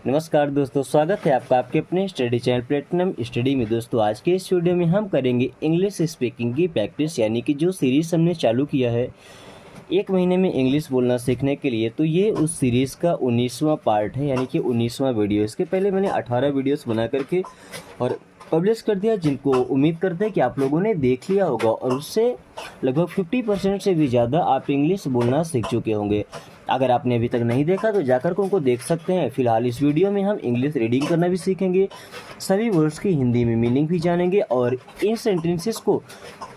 नमस्कार दोस्तों, स्वागत है आपका आपके अपने स्टडी चैनल प्लेटिनम स्टडी में। दोस्तों आज के इस वीडियो में हम करेंगे इंग्लिश स्पीकिंग की प्रैक्टिस, यानी कि जो सीरीज़ हमने चालू किया है 1 महीने में इंग्लिश बोलना सीखने के लिए। तो ये उस सीरीज़ का 19वां पार्ट है, यानी कि 19वां वीडियो। इसके पहले मैंने 18 वीडियोस बना करके और पब्लिश कर दिया, जिनको उम्मीद करते हैं कि आप लोगों ने देख लिया होगा और उससे लगभग 50% से भी ज़्यादा आप इंग्लिश बोलना सीख चुके होंगे। अगर आपने अभी तक नहीं देखा तो जाकर के उनको देख सकते हैं। फिलहाल इस वीडियो में हम इंग्लिश रीडिंग करना भी सीखेंगे, सभी वर्ड्स की हिंदी में मीनिंग भी जानेंगे और इन सेंटेंसेस को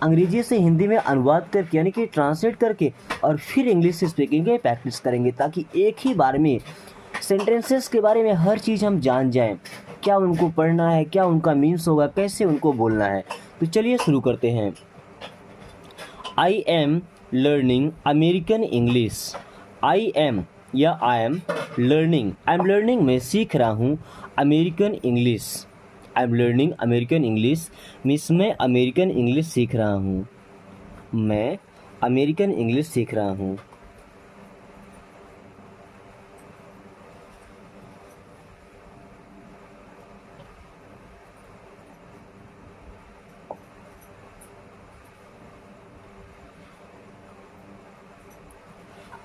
अंग्रेजी से हिंदी में अनुवाद करके, यानी कि ट्रांसलेट करके, और फिर इंग्लिश स्पीकिंग की प्रैक्टिस करेंगे, ताकि एक ही बार में सेंटेंसेस के बारे में हर चीज़ हम जान जाएं। क्या उनको पढ़ना है, क्या उनका मीन्स होगा, कैसे उनको बोलना है। तो चलिए शुरू करते हैं। आई am learning American English. I am या आई एम लर्निंग मैं सीख रहा हूँ American English. I am learning American English means मैं अमेरिकन इंग्लिश सीख रहा हूँ। मैं अमेरिकन इंग्लिश सीख रहा हूँ।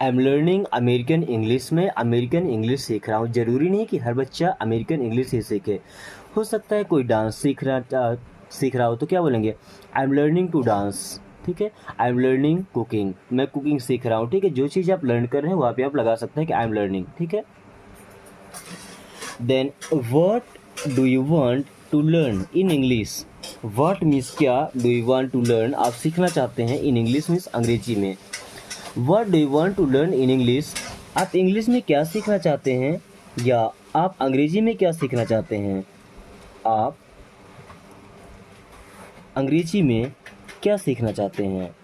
आई एम लर्निंग अमेरिकन इंग्लिश में अमेरिकन इंग्लिश सीख रहा हूँ। ज़रूरी नहीं कि हर बच्चा अमेरिकन इंग्लिश ही सीखे, हो सकता है कोई डांस सीख रहा हो तो क्या बोलेंगे, I am learning to dance. ठीक है, आई एम लर्निंग कुकिंग, मैं कुकिंग सीख रहा हूँ। ठीक है, जो चीज़ आप लर्न कर रहे हैं वहाँ पे आप लगा सकते हैं कि आई एम लर्निंग। ठीक है, then what do you want to learn in English. What means क्या, do you want to learn आप सीखना चाहते हैं, इन इंग्लिश मीन्स अंग्रेजी में। What do you want to learn in English? आप इंग्लिश में क्या सीखना चाहते हैं, या आप अंग्रेजी में क्या सीखना चाहते हैं। आप अंग्रेजी में क्या सीखना चाहते हैं।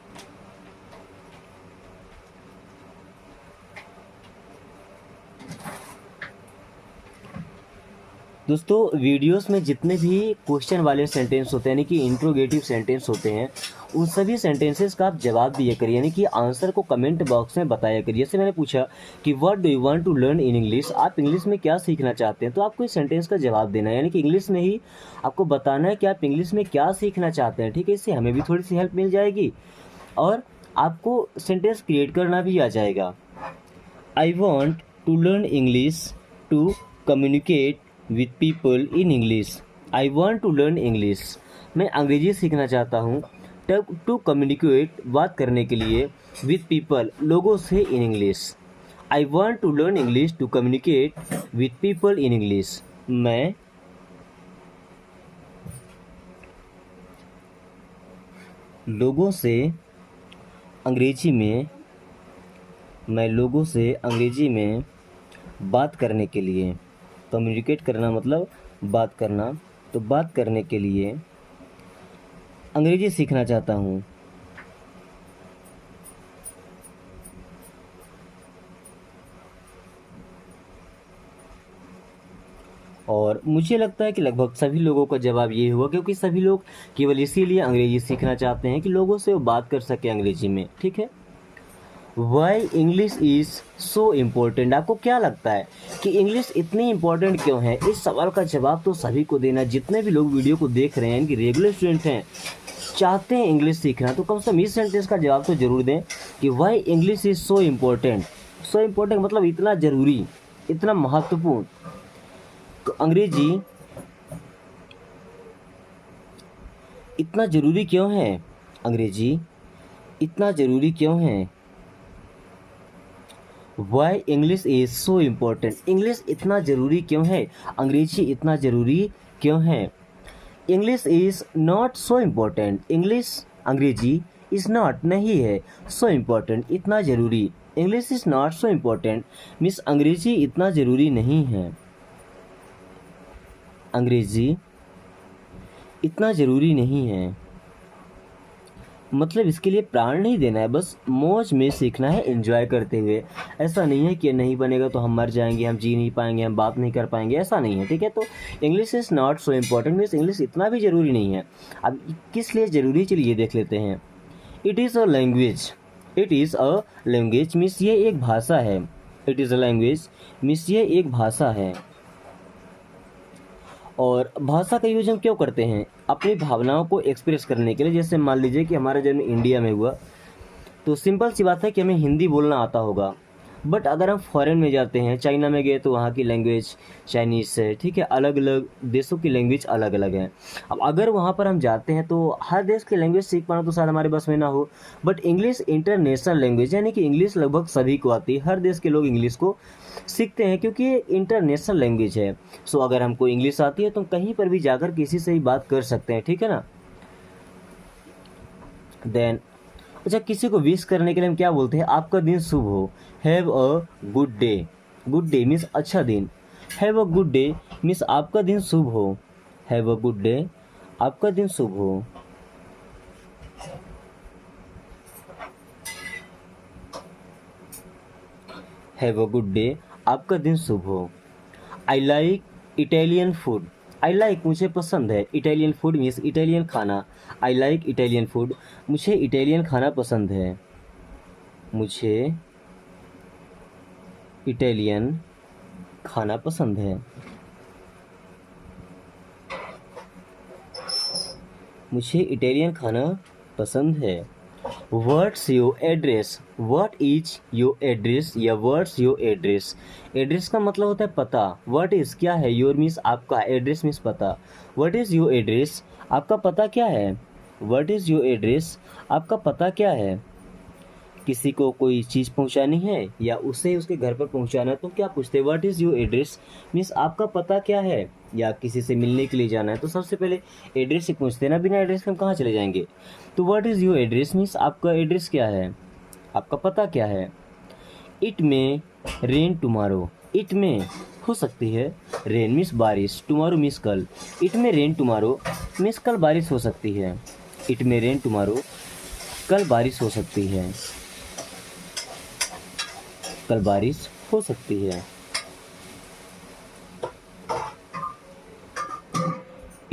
दोस्तों वीडियोस में जितने भी क्वेश्चन वाले सेंटेंस होते हैं, यानी कि इंट्रोगेटिव सेंटेंस होते हैं, उन सभी सेंटेंसेस का आप जवाब दिया करिए, यानी कि आंसर को कमेंट बॉक्स में बताया करिए। जैसे मैंने पूछा कि what do you want to learn in English, आप इंग्लिश में क्या सीखना चाहते हैं, तो आपको इस सेंटेंस का जवाब देना है, यानी कि इंग्लिश में ही आपको बताना है कि आप इंग्लिश में क्या सीखना चाहते हैं। ठीक है, इससे हमें भी थोड़ी सी हेल्प मिल जाएगी और आपको सेंटेंस क्रिएट करना भी आ जाएगा। I want to learn English to communicate with people in English. I want to learn English, मैं अंग्रेजी सीखना चाहता हूँ, टू कम्युनिकेट बात करने के लिए, विथ पीपल लोगों से, in English. I want to learn English to communicate with people in English, मैं लोगों से अंग्रेजी में, मैं लोगों से अंग्रेजी में बात करने के लिए, कम्युनिकेट करना मतलब बात करना, तो बात करने के लिए अंग्रेजी सीखना चाहता हूँ। और मुझे लगता है कि लगभग सभी लोगों का जवाब ये हुआ, क्योंकि सभी लोग केवल इसीलिए अंग्रेजी सीखना चाहते हैं कि लोगों से वो बात कर सके अंग्रेजी में। ठीक है, why English is so important, आपको क्या लगता है कि इंग्लिश इतनी इम्पोर्टेंट क्यों है। इस सवाल का जवाब तो सभी को देना, जितने भी लोग वीडियो को देख रहे हैं, इनकी रेगुलर स्टूडेंट हैं, चाहते हैं इंग्लिश सीखना, तो कम से कम इस सेंटेंस का जवाब तो जरूर दें कि why English is so important. So important मतलब इतना ज़रूरी, इतना महत्वपूर्ण। तो अंग्रेजी इतना ज़रूरी क्यों है, अंग्रेजी इतना ज़रूरी क्यों है। Why English is so important, English इतना ज़रूरी क्यों है, अंग्रेजी इतना ज़रूरी क्यों है। English is not so important, English अंग्रेजी इज़ नॉट नहीं है, सो इम्पोर्टेंट इतना ज़रूरी। English is not so important means अंग्रेजी इतना ज़रूरी नहीं है, अंग्रेजी इतना ज़रूरी नहीं है। मतलब इसके लिए प्राण नहीं देना है, बस मौज में सीखना है, एंजॉय करते हुए। ऐसा नहीं है कि नहीं बनेगा तो हम मर जाएंगे, हम जी नहीं पाएंगे, हम बात नहीं कर पाएंगे, ऐसा नहीं है। ठीक है, तो English is not so important means English इतना भी ज़रूरी नहीं है। अब किस लिए ज़रूरी, चलिए देख लेते हैं। It is a language, it is a language means ये एक भाषा है। It is a language means ये एक भाषा है। और भाषा का यूज हम क्यों करते हैं? अपनी भावनाओं को एक्सप्रेस करने के लिए। जैसे मान लीजिए कि हमारा जन्म इंडिया में हुआ, तो सिंपल सी बात है कि हमें हिंदी बोलना आता होगा। बट अगर हम फॉरेन में जाते हैं, चाइना में गए, तो वहाँ की लैंग्वेज चाइनीज़ है, ठीक है, अलग अलग देशों की लैंग्वेज अलग अलग है। अब अगर वहाँ पर हम जाते हैं तो हर देश की लैंग्वेज सीख पाना तो शायद हमारे बस में ना हो। बट इंग्लिश इंटरनेशनल लैंग्वेज, यानी कि इंग्लिश लगभग सभी को आती है, हर देश के लोग इंग्लिश को सीखते हैं क्योंकि ये इंटरनेशनल लैंग्वेज है। सो अगर हमको इंग्लिश आती है तो हम कहीं पर भी जाकर किसी से ही बात कर सकते हैं, ठीक है ना। देन अच्छा, किसी को विश करने के लिए हम क्या बोलते हैं? आपका दिन शुभ हो, have a good day. Good day means अच्छा दिन। Have a good day means आपका दिन शुभ हो। हैव अ गुड डे, आपका दिन शुभ हो। हैव अ गुड डे, आपका दिन शुभ हो। I like Italian food. I like मुझे पसंद है, इटालियन फूड मीन्स इटालियन खाना। आई लाइक इटालियन फूड, मुझे इटालियन खाना पसंद है। मुझे इटालियन खाना पसंद है। मुझे इटालियन खाना पसंद है। What's your address? What is your address या व्हाट्स योर एड्रेस? एड्रेस का मतलब होता है पता। व्हाट इज क्या है, योर मीन्स आपका, एड्रेस मीन्स पता। What is your address? आपका पता क्या है? What is your address? आपका पता क्या है? किसी को कोई चीज़ पहुंचानी है या उसे उसके घर पर पहुंचाना है तो क्या पूछते हैं? What is your address means आपका पता क्या है। या किसी से मिलने के लिए जाना है तो सबसे पहले एड्रेस से पूछते हैं ना, बिना एड्रेस के हम कहाँ चले जाएंगे। तो what is your address means आपका एड्रेस क्या है, आपका पता क्या है। इट में रेन टुमारो। इट में हो सकती है, रेन मीन्स बारिश, टुमारो मीन्स कल। इट में रेन टुमारो मीन्स कल बारिश हो सकती है। इट में रेन टुमारो, कल बारिश हो सकती है। कल बारिश हो सकती है।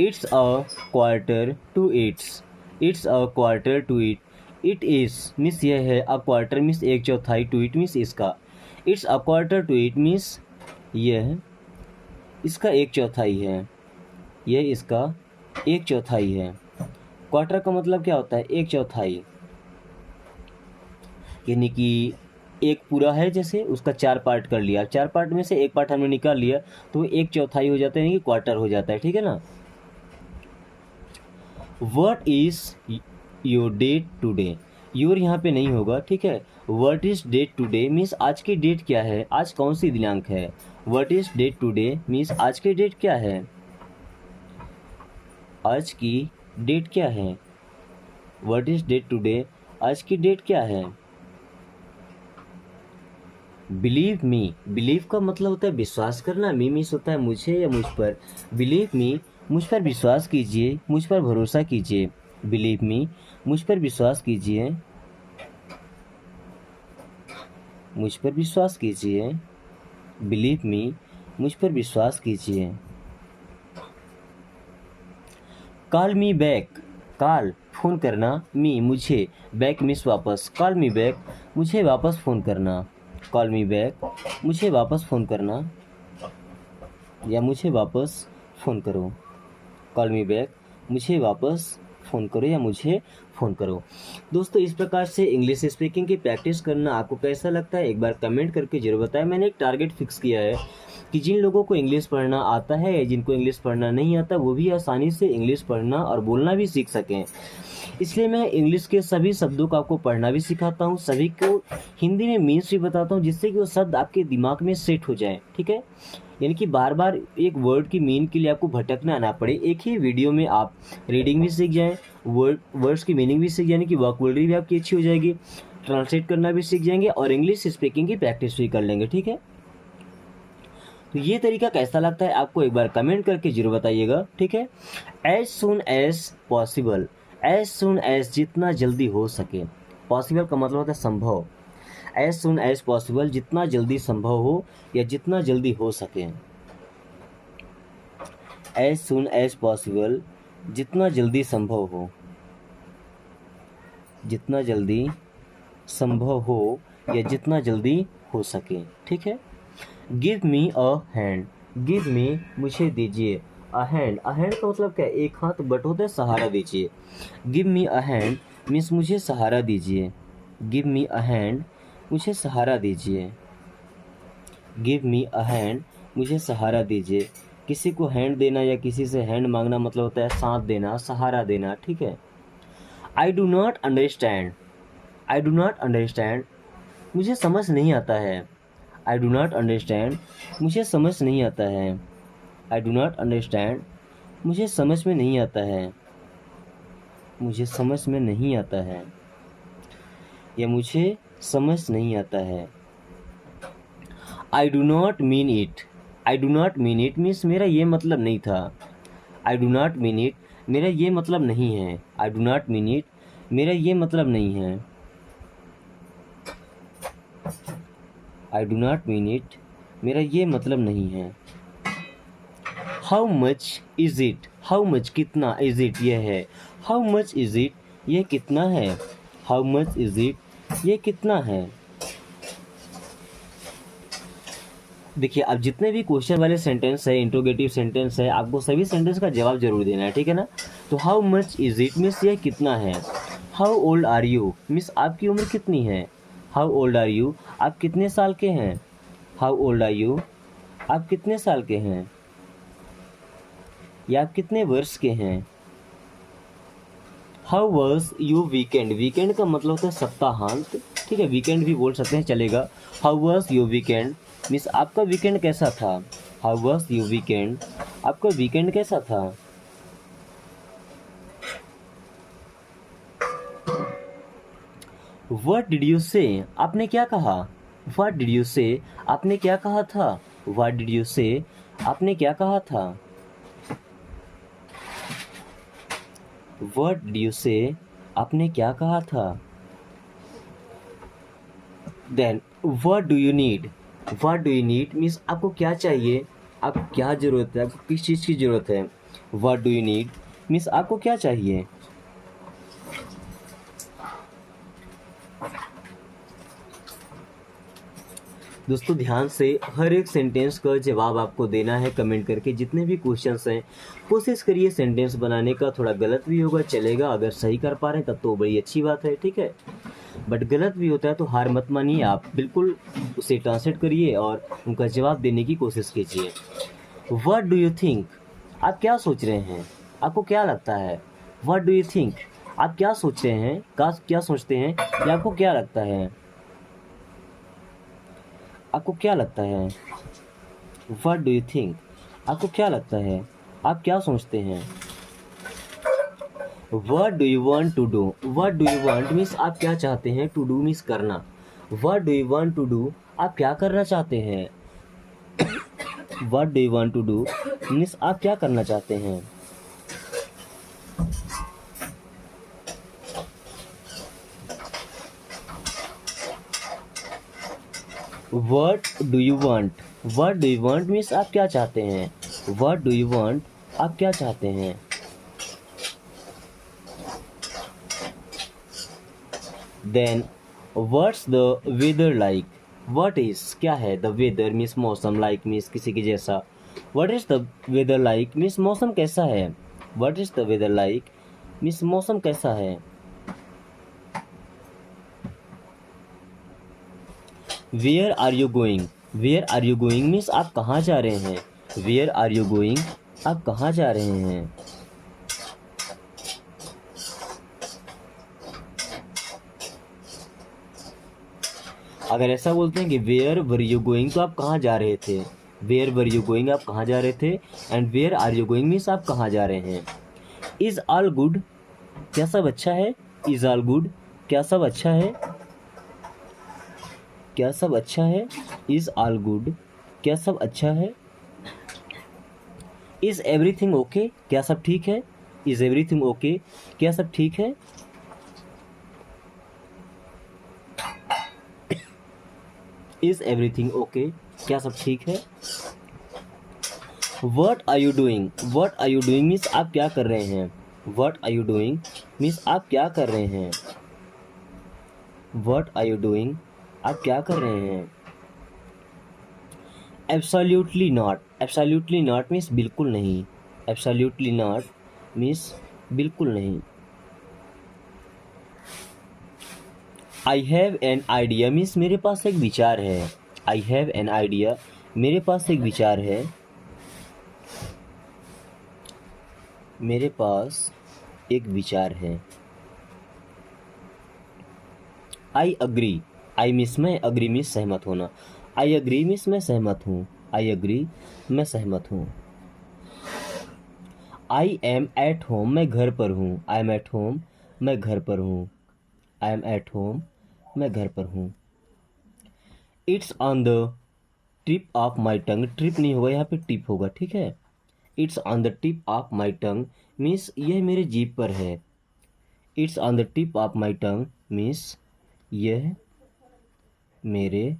It's a quarter to it's. It's a quarter to it. It is means यह है, अ क्वार्टर मीन्स एक चौथाई, टू इट मीन्स इसका। It's a quarter to it means यह इसका एक चौथाई है। यह इसका एक चौथाई है। क्वार्टर का मतलब क्या होता है? एक चौथाई, यानी कि एक पूरा है, जैसे उसका 4 पार्ट कर लिया, 4 पार्ट में से एक पार्ट हमने निकाल लिया तो वो एक चौथाई हो जाता है, यानी कि क्वार्टर हो जाता है, ठीक है ना। What is your date today? Your यहाँ पे नहीं होगा, ठीक है। What is date today means आज की डेट क्या है, आज कौन सी दिनांक है। What is date today means आज की डेट क्या है, आज की डेट क्या है। व्हाट इज डेट टुडे, आज की डेट क्या है। बिलीव मी, बिलीव का मतलब होता है विश्वास करना, मी मीन्स होता है मुझे या मुझ पर। बिलीव मी, मुझ पर विश्वास कीजिए, मुझ पर भरोसा कीजिए। बिलीव मी, मुझ पर विश्वास कीजिए, मुझ पर विश्वास कीजिए। बिलीव मी, मुझ पर विश्वास कीजिए। Call me back, call phone करना, मी मुझे, बैक मीन्स वापस। कॉल मी बैक, मुझे वापस फ़ोन करना। कॉल मी बैक, मुझे वापस फ़ोन करना या मुझे वापस फ़ोन करो। कॉल मी बैक, मुझे वापस फ़ोन करो या मुझे फ़ोन करो। दोस्तों, इस प्रकार से इंग्लिश स्पीकिंग की प्रैक्टिस करना आपको कैसा लगता है, एक बार कमेंट करके ज़रूर बताएं। मैंने एक टारगेट फिक्स किया है कि जिन लोगों को इंग्लिश पढ़ना आता है या जिनको इंग्लिश पढ़ना नहीं आता, वो भी आसानी से इंग्लिश पढ़ना और बोलना भी सीख सकें। इसलिए मैं इंग्लिश के सभी शब्दों को आपको पढ़ना भी सिखाता हूँ, सभी को हिंदी में मीन्स भी बताता हूँ, जिससे कि वो शब्द आपके दिमाग में सेट हो जाए, ठीक है। यानी कि बार बार एक वर्ड की मीन के लिए आपको भटकना ना पड़े, एक ही वीडियो में आप रीडिंग भी सीख जाएं, वर्ड्स की मीनिंग भी सीख, यानी कि वोकैबुलरी भी आपकी अच्छी हो जाएगी, ट्रांसलेट करना भी सीख जाएंगे और इंग्लिश स्पीकिंग की प्रैक्टिस भी कर लेंगे, ठीक है। तो ये तरीका कैसा लगता है आपको, एक बार कमेंट करके जरूर बताइएगा, ठीक है। As soon as possible, as soon as जितना जल्दी हो सके। पॉसिबल का मतलब होता है संभव। एज सुन एज पॉसिबल जितना जल्दी संभव हो या जितना जल्दी हो सके। एज सुन एज पॉसिबल जितना जल्दी संभव हो, जितना जल्दी संभव हो या जितना जल्दी हो सके, ठीक है। Give me a hand, give me मुझे दीजिए, अ हैंड का मतलब क्या है? एक हाथ, बट होता है सहारा दीजिए। Give me a hand means मुझे सहारा दीजिए। गिव मी अ हैंड मुझे सहारा दीजिए। गिव मी अ हैंड मुझे सहारा दीजिए। किसी को हैंड देना या किसी से हैंड मांगना मतलब होता है साथ देना, सहारा देना, ठीक है। I do not understand. I do not understand मुझे समझ नहीं आता है। आई डू नॉट अंडरस्टैंड मुझे समझ नहीं आता है। आई डू नॉट अंडरस्टैंड मुझे समझ में नहीं आता है। मुझे समझ में नहीं आता है या मुझे समझ नहीं आता है। I do not mean it. I do not mean it means मेरा ये मतलब नहीं था। I do not mean it मेरा ये मतलब नहीं है। I do not mean it मेरा ये मतलब नहीं है। I do not mean it मेरा ये मतलब नहीं है। How much is it. How much कितना, इज इट ये है। हाउ मच इज इट ये कितना है। हाउ मच इज इट ये कितना है। देखिए, अब जितने भी क्वेश्चन वाले सेंटेंस है, इंट्रोगेटिव सेंटेंस है, आपको सभी सेंटेंस का जवाब जरूर देना है, ठीक है ना। तो how much is it means ये कितना है। How old are you means आपकी उम्र कितनी है। हाउ ओल्ड आर यू आप कितने साल के हैं। हाउ ओल्ड आर यू आप कितने साल के हैं या आप कितने वर्ष के हैं। How was you weekend. Weekend का मतलब होता है सप्ताहांत, ठीक है, वीकेंड भी बोल सकते हैं, चलेगा। How was you weekend means आपका वीकेंड कैसा था। हाउ वाज यू वीकेंड आपका वीकेंड कैसा था। व्हाट डिड यू से आपने क्या कहा। व्हाट डिड यू से आपने क्या कहा था। व्हाट डिड यू से आपने क्या कहा था। व्हाट डिड यू से आपने क्या कहा था। Then what do you need. What do you need means आपको क्या चाहिए, आपको क्या ज़रूरत है, आपको किस चीज़ की ज़रूरत है। What do you need means आपको क्या चाहिए। दोस्तों ध्यान से हर एक सेंटेंस का जवाब आपको देना है कमेंट करके। जितने भी क्वेश्चंस हैं कोशिश करिए सेंटेंस बनाने का। थोड़ा गलत भी होगा चलेगा, अगर सही कर पा रहे हैं तब तो बड़ी अच्छी बात है, ठीक है। बट गलत भी होता है तो हार मत मानिए, आप बिल्कुल उसे ट्रांसलेट करिए और उनका जवाब देने की कोशिश कीजिए। व्हाट डू यू थिंक आप क्या सोच रहे हैं, आपको क्या लगता है। व्हाट डू यू थिंक आप क्या सोचते हैं, क्या सोचते हैं या आपको क्या लगता है। आपको क्या लगता है। व्हाट डू यू थिंक आपको क्या लगता है, आप क्या सोचते हैं। What do you want to do. What do you want means आप क्या चाहते हैं, टू डू मीन्स करना। What do you want to do आप क्या करना चाहते हैं। What do you want to do means आप क्या करना चाहते हैं। What do you want. What do you want means आप क्या चाहते हैं। व्हाट डू यू वांट आप क्या चाहते हैं। Then what's the weather like. What is क्या है, द वेदर मीन्स मौसम, लाइक मीन्स किसी के जैसा। What is the weather like means मौसम कैसा है। What is the weather like means मौसम कैसा है। Where are you going. Where are you going means आप कहाँ जा रहे हैं। वेयर आर यू गोइंग आप कहाँ जा रहे हैं। अगर ऐसा बोलते हैं कि वेयर वर यू गोइंग तो आप कहाँ जा रहे थे। वेयर वर यू गोइंग आप कहाँ जा रहे थे। And where are you going means आप कहाँ जा रहे हैं। इज़ ऑल गुड क्या सब अच्छा है। इज़ ऑल गुड क्या सब अच्छा है। क्या सब अच्छा है। इज़ ऑल गुड क्या सब अच्छा है। इज़ एवरीथिंग ओके क्या सब ठीक है। इज़ एवरीथिंग ओके क्या सब ठीक है। इज़ एवरीथिंग ओके क्या सब ठीक है। What are you doing. What are you doing means आप क्या कर रहे हैं। What are you doing means आप क्या कर रहे हैं। व्हाट आर यू डूइंग आप क्या कर रहे हैं। Absolutely not. Absolutely not means बिल्कुल नहीं। एब्सोल्युटली नॉट मीन्स बिल्कुल नहीं। I have an idea means मेरे पास एक विचार है। आई हैव एन आइडिया, मेरे पास एक विचार है। मेरे पास एक विचार है। आई अग्री, आई मिस मैं, अग्री मिस सहमत होना। आई अग्री मिस मैं सहमत हूँ। आई अग्री मैं सहमत हूँ। आई एम एट होम, मैं घर पर हूँ। आई एम एट होम, मैं घर पर हूँ। आई एम एट होम, मैं घर पर हूँ। It's on the tip of my tongue, trip नहीं होगा यहाँ पे टिप होगा, ठीक है। It's on the tip of my tongue means यह मेरे जीभ पर है। It's on the tip of my tongue means यह मेरे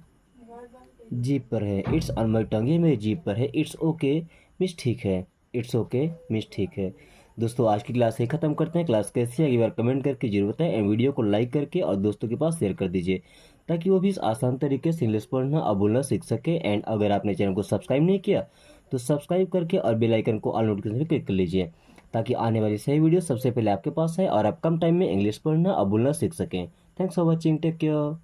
जीभ पर है। इट्स ऑन माई टंग, ये मेरे जीभ पर है। इट्स ओके मीन्स ठीक है। इट्स ओके मीन्स ठीक है। दोस्तों आज की क्लास यही खत्म करते हैं। क्लास कैसी है अगली बार कमेंट करके जरूर बताएं एंड वीडियो को लाइक करके और दोस्तों के पास शेयर कर दीजिए ताकि वो भी इस आसान तरीके से इंग्लिश पढ़ना और बोलना सीख सके। एंड अगर आपने चैनल को सब्सक्राइब नहीं किया तो सब्सक्राइब करके और बेल आइकन को ऑल नोटिफिकेशन पर क्लिक कर लीजिए ताकि आने वाली सही वीडियो सबसे पहले आपके पास है और आप कम टाइम में इंग्लिश पढ़ना और बोलना सीख सकें। Thanks for watching, take care.